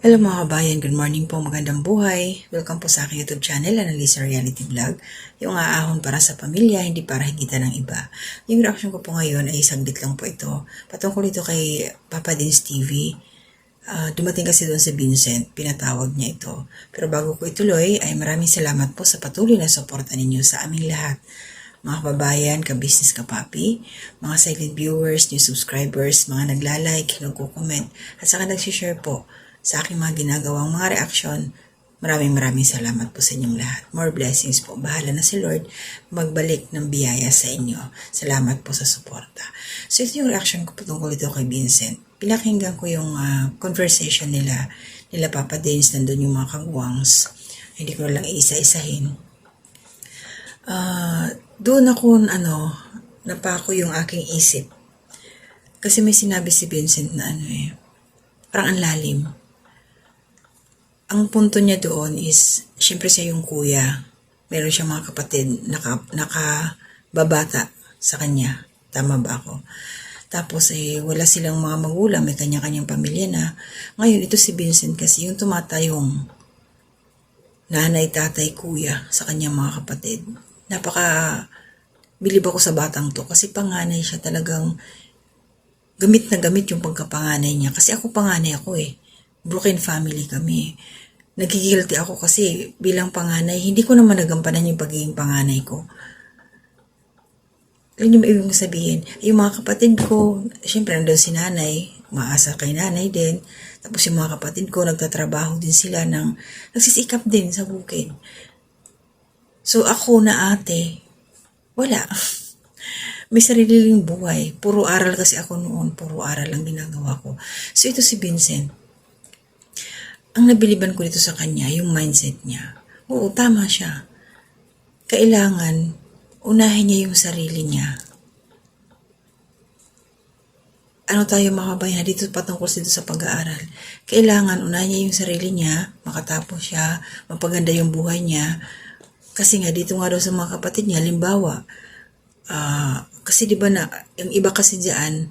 Hello mga kabayan, good morning po, magandang buhay. Welcome po sa aking YouTube channel, Analisa Reality Vlog. Yung aahon para sa pamilya, hindi para higitan ng iba. Yung reaction ko po ngayon ay saglit lang po ito. Patungkol ito kay Papa Dins TV. Dumating kasi doon si Vincent, pinatawag niya ito. Pero bago ko ituloy, ay maraming salamat po sa patuloy na suporta ninyo sa aming lahat. Mga kababayan, ka-business, ka-papi, mga silent viewers, new subscribers, mga nagla-like, nagko-comment, at saka nag-share po sa aking mga ginagawang mga reaksyon. Maraming salamat po sa inyong lahat. More blessings po. Bahala na si Lord magbalik ng biyaya sa inyo. Salamat po sa suporta. So ito yung reaction ko tungkol ito kay Vincent. Pinakinggan ko yung conversation nila Papa Dins, nandun yung mga kagwangs. Hindi ko lang isa-isahin. Doon ako, napako yung aking isip. Kasi may sinabi si Vincent na parang ang lalim. Ang punto niya doon is, syempre siya yung kuya. Meron siyang mga kapatid, nakababata sa kanya. Tama ba ako? Tapos wala silang mga magulang, may kanya-kanyang pamilya na. Ngayon, ito si Vincent kasi yung tumatayong nanay, tatay, kuya sa kanyang mga kapatid. Bilib ako sa batang to kasi panganay siya, talagang gamit na gamit yung pagkapanganay niya. Kasi ako panganay ako broken family kami. Nagigilty ako kasi bilang panganay, hindi ko naman nagampanan yung pagiging panganay ko. Yun yung ibig sabihin. Yung mga kapatid ko, syempre nandun si nanay, maasa kay nanay din. Tapos yung mga kapatid ko, nagtatrabaho din sila nagsisikap din sa bukid. So ako na ate, wala. May sariling buhay. Puro aral kasi ako noon. Puro aral lang ginagawa ko. So ito si Vincent. Ang nabiliban ko dito sa kanya, yung mindset niya. Oo, tama siya. Kailangan, unahin niya yung sarili niya. Ano tayo mga kabayan, dito patungkol dito sa pag-aaral. Kailangan, unahin niya yung sarili niya, makatapos siya, mapaganda yung buhay niya. Kasi nga, dito nga daw sa mga kapatid niya, limbawa, kasi di ba na, yung iba kasi diyan,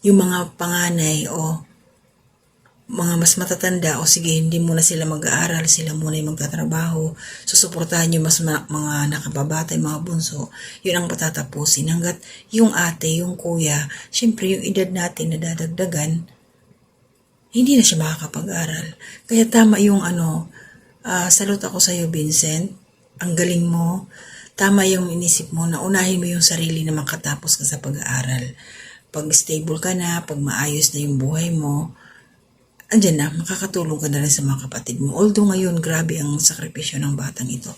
yung mga panganay o mga mas matatanda, o sige, hindi muna sila mag-aaral, sila muna yung magtatrabaho, susuportahan yung mga nakababata, yung mga bunso, yun ang patatapusin. Hanggat yung ate, yung kuya, syempre yung edad natin na dadagdagan, hindi na siya makakapag-aral. Kaya tama yung salute ako sa'yo, Vincent, ang galing mo. Tama yung inisip mo na unahin mo yung sarili na makatapos ka sa pag-aaral. Pag stable ka na, pag maayos na yung buhay mo, andyan na, makakatulong ka na rin sa mga kapatid mo. Although ngayon, grabe ang sakripisyo ng batang ito.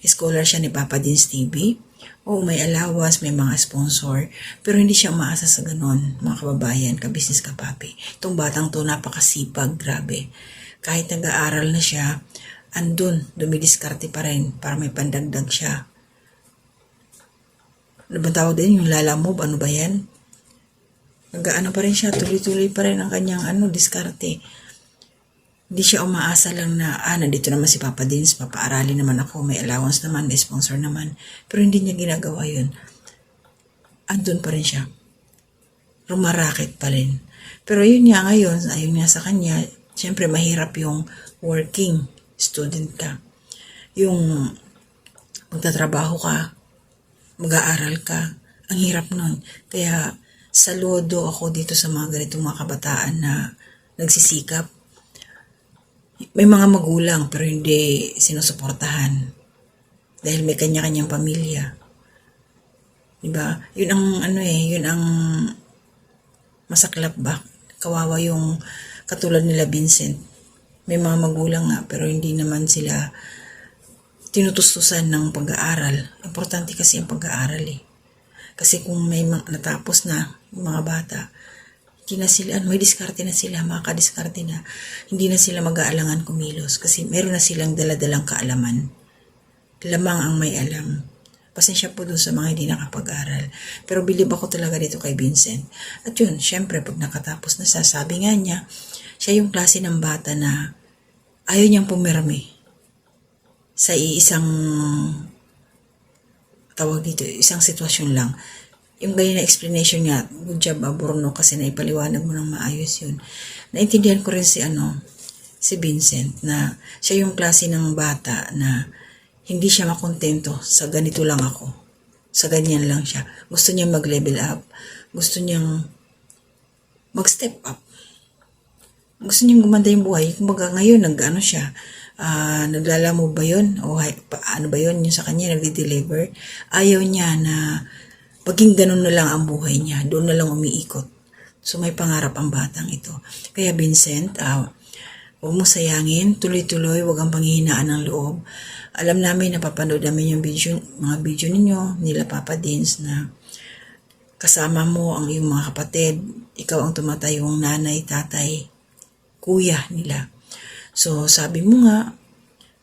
Scholar siya ni Papa Dins TV. Oo, may allowance, may mga sponsor. Pero hindi siya umaasa sa ganon, mga kababayan, ka-business, ka-papi. Itong batang to, napakasipag, grabe. Kahit nag-aaral na siya, andun, dumidiskarte pa rin para may pandagdag siya. Ano ba tawag din? Yung Lala Move, ano ba yan? Nag-ano pa rin siya, tuloy-tuloy pa rin ang kanyang diskarte. Hindi siya umaasa lang na, nandito naman si Papa Dins, papaaralin naman ako, may allowance naman, may sponsor naman. Pero hindi niya ginagawa yun. Andun pa rin siya. Rumarakit pa rin. Pero yun nga ngayon, ayun nga sa kanya, syempre mahirap yung working student ka. Yung magtatrabaho ka, mag-aaral ka, ang hirap nun. Kaya, saludo ako dito sa mga ganitong mga kabataan na nagsisikap. May mga magulang pero hindi sinusuportahan dahil may kanya-kanyang pamilya. Diba? Yun ang yun ang masaklap ba? Kawawa yung katulad nila Vincent. May mga magulang nga pero hindi naman sila tinutustusan ng pag-aaral. Importante kasi ang pag-aaral Kasi kung may natapos na yung mga bata, hindi na sila, may diskarte na sila, makadiskarte na, hindi na sila mag-aalangan kumilos kasi meron na silang daladalang kaalaman. Lamang ang may alam. Pasensya po doon sa mga hindi nakapag-aral. Pero bilib ako talaga dito kay Vincent. At yun, syempre, pag nakatapos na siya, sabi nga niya, siya yung klase ng bata na ayaw niyang pumirmi sa isang tawag dito, isang sitwasyon lang. Yung ganyan na explanation niya, good job Bruno kasi naipaliwanag mo ng maayos yun. Naintindihan ko rin si si Vincent na siya yung klase ng bata na hindi siya makontento sa ganito lang ako. Sa ganyan lang siya. Gusto niya mag-level up. Gusto niyang mag-step up. Gusto niyang gumanda yung buhay. Kumbaga ngayon, nag-ano siya, naglalamo ba yun? O ano ba yun? Yung sa kanya, nagde-deliver. Ayaw niya na maging ganun na lang ang buhay niya. Doon na lang umiikot. So may pangarap ang batang ito. Kaya Vincent, huwag mo sayangin, tuloy-tuloy, huwag ang panghihinaan ng loob. Alam namin, napapanood namin yung mga video ninyo, nila Papa Dins, na kasama mo ang iyong mga kapatid. Ikaw ang tumatayong nanay, tatay, kuya nila. So sabi mo nga,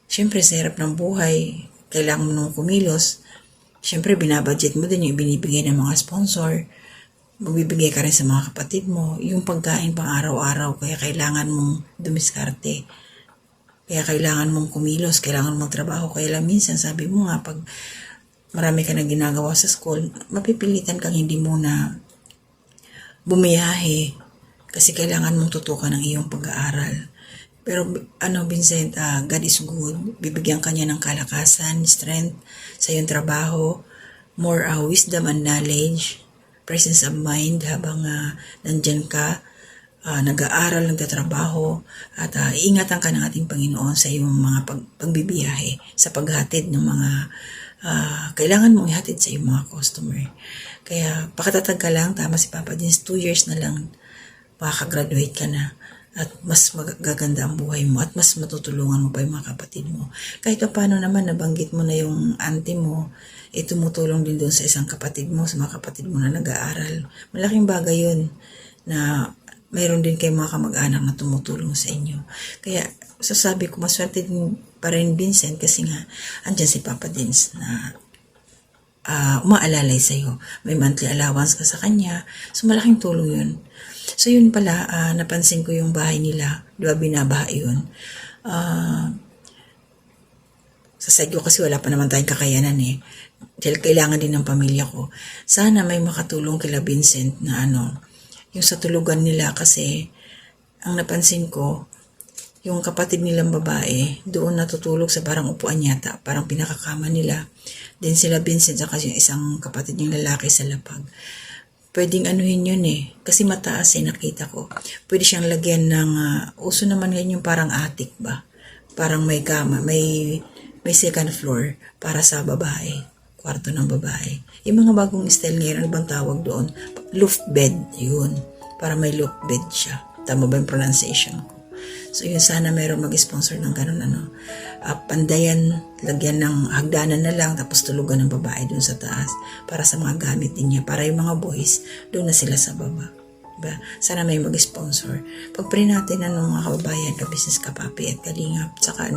syempre sa hirap ng buhay, kailangan mo nung kumilos. Syempre binabudget mo din yung binibigay ng mga sponsor. Magbibigay ka rin sa mga kapatid mo. Yung pagkain pang araw-araw, kaya kailangan mong dumiskarte. Kaya kailangan mong kumilos, kailangan mong trabaho. Kaya lang minsan sabi mo nga, pag marami ka na ginagawa sa school, mapipilitan kang hindi mo na bumiyahe kasi kailangan mong tutukan ng iyong pag-aaral. Pero Vincent, God is good. Bibigyan ka niya ng kalakasan, strength sa iyong trabaho, more wisdom and knowledge, presence of mind habang nandyan ka, nag-aaral, nagtatrabaho, at iingatan ka ng ating Panginoon sa iyong mga pagbibiyahe, sa paghatid ng mga kailangan mong ihatid sa iyong mga customer. Kaya pakatatag ka lang, tama si Papa Dins, 2 years na lang, makakagraduate ka na. At mas magaganda ang buhay mo at mas matutulungan mo pa yung mga kapatid mo. Kahit paano naman nabanggit mo na yung auntie mo, tumutulong din doon sa isang kapatid mo, sa mga kapatid mo na nag-aaral. Malaking bagay yun na mayroon din kayong mga kamag-anak na tumutulong sa inyo. Kaya sasabi ko, maswerte din pa rin Vincent kasi nga andyan si Papa Dins na umaalalay sa'yo. May monthly allowance ka sa kanya. So malaking tulong yun. So yun pala, napansin ko yung bahay nila. Diba binabaha yun? Sa side ko kasi wala pa naman tayong kakayanan eh. Dahil kailangan din ng pamilya ko. Sana may makatulong kila Vincent na yung sa tulugan nila kasi ang napansin ko, yung kapatid nilang babae, doon natutulog sa parang upuan yata, parang pinakakama nila. Then sila Vincent sa kasi yung isang kapatid yung lalaki sa lapag. Pwedeng anuhin yun eh. Kasi mataas eh, nakita ko. Pwede siyang lagyan ng, uso naman ngayon yung parang attic ba? Parang may kama, may second floor para sa babae. Kwarto ng babae. Yung mga bagong style ngayon, ano bang tawag doon? Loft bed, yun. Para may loft bed siya. Tama ba yung pronunciation ko? So yun, sana mayroon mag-sponsor ng ganun pandayan, lagyan ng hagdanan na lang, tapos tulugan ng babae dun sa taas para sa mga gamit din niya. Para yung mga boys, doon na sila sa baba. Diba? Sana may mag-sponsor. Pag-pray natin mga kababayan, ka-business, ka-papi at kalingap. Saka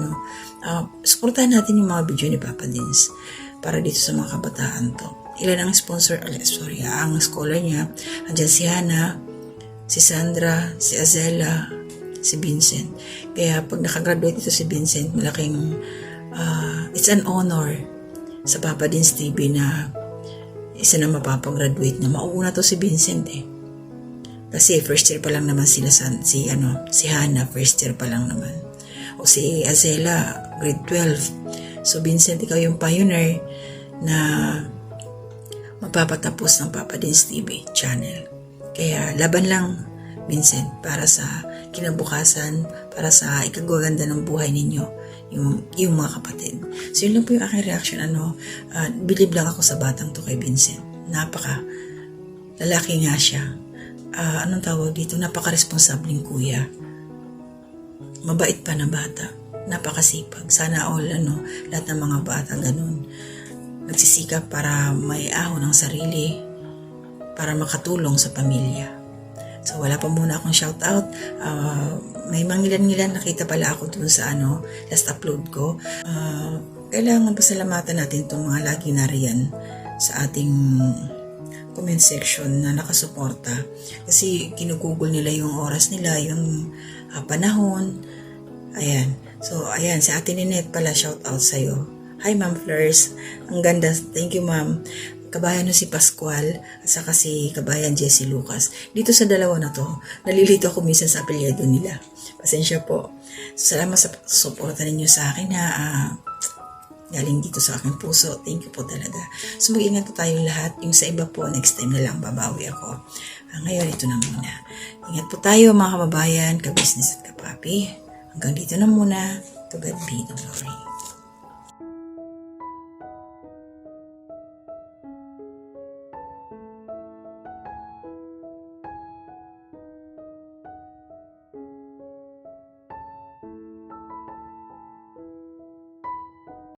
suportahan natin yung mga video ni Papa Dins para dito sa mga kabataan to. Ilan ang sponsor? Ang scholar niya. Andiyan si Hannah, si Sandra, si Azela, si Vincent. Kaya pag nakagraduate ito si Vincent, malaking it's an honor sa Papa Dins TV na isa na mapapagraduate na mauna to si Vincent eh. Kasi first year pa lang naman sila si Hannah, first year pa lang naman. O si Azela, grade 12. So Vincent, ikaw yung pioneer na magpapatapos ng Papa Dins TV channel. Kaya laban lang Vincent para sa kinabukasan, para sa ikagaganda ng buhay ninyo, yung mga kapatid. So yun lang po yung aking reaction. Believe lang ako sa batang to kay Vincent. Lalaki nga siya. Anong tawag dito? Napaka-responsableng kuya. Mabait pa na bata. Napakasipag. Sana all, lahat ng mga bata ganun. Nagsisikap para may ahon ng sarili, para makatulong sa pamilya. So wala pa muna akong shout out. May mangilan-ngilan nakita pala ako dun sa last upload ko. Kailangan pasalamatan natin itong mga lagi nariyan sa ating comment section na nakasuporta. Kasi kinugugol nila yung oras nila, yung panahon. Ayan. So ayan, si Ate Ninette pala, shout out sa'yo. Hi Ma'am Fleurs. Ang ganda. Thank you Ma'am. kabayan no si Pascual at saka si kabayan Jesse Lucas. Dito sa dalawa na to, nalilito ako minsan sa apelyido nila. Pasensya po. Salamat sa suporta ninyo sa akin ha. Galing dito sa aking puso. Thank you po talaga. So mag-ingat po tayong lahat. Yung sa iba po, next time na lang babawi ako. Ngayon, ito na muna. Ingat po tayo mga kababayan, ka-business at ka-papi. Hanggang dito na muna. To God be the glory.